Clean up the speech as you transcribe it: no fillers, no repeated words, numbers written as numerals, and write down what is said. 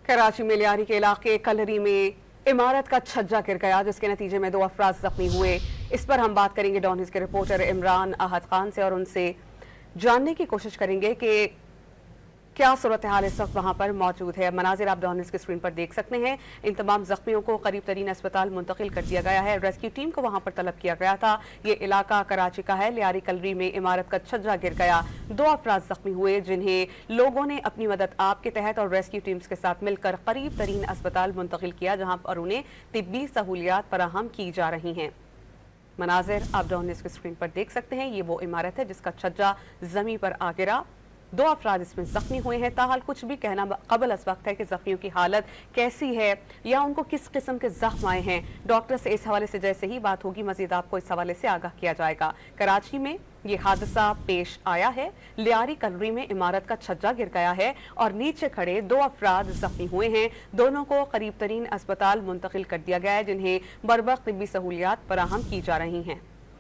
कराची में लियारी के इलाके कलरी में इमारत का छज्जा गिर गया, जिसके नतीजे में 2 अफराद जख्मी हुए। इस पर हम बात करेंगे डॉन न्यूज़ के रिपोर्टर इमरान अहद खान से और उनसे जानने की कोशिश करेंगे कि क्या सूरत हाल इस वक्त वहाँ पर मौजूद है। मनाजिर आप डॉन न्यूज़ की स्क्रीन पर देख सकते हैं। इन तमाम जख्मियों को करीब तरीन अस्पताल मुंतकिल कर दिया गया है। रेस्क्यू टीम को वहाँ पर तलब किया गया था। ये इलाका कराची का है। लियारी कलरी में इमारत का छज्जा गिर गया, 2 अफराद जख्मी हुए, जिन्हें लोगों ने अपनी मदद आप के तहत और रेस्क्यू टीम्स के साथ मिलकर करीब तरीन अस्पताल मुंतकिल किया, जहाँ पर उन्हें तिब्बी सहूलियात फराहम की जा रही हैं। मनाजिर आप डॉन न्यूज़ की स्क्रीन पर देख सकते हैं। ये वो इमारत है जिसका छज्जा जमीन पर आ गिरा। 2 अफराद इसमें जख्मी हुए हैं। ताहाल कुछ भी कहना कबल अस वक्त है कि जख्मियों की हालत कैसी है या उनको किस किस्म के जख्म आए हैं। डॉक्टर से इस हवाले से जैसे ही बात होगी मजीद आपको इस हवाले से आगाह किया जाएगा। कराची में ये हादसा पेश आया है। लियारी कलरी में इमारत का छज्जा गिर गया है और नीचे खड़े 2 अफराद जख्मी हुए हैं। दोनों को करीब तरीन अस्पताल मुंतकिल कर दिया गया है, जिन्हें बरवक्त तिब्बी सहूलियात फराहम की जा रही हैं।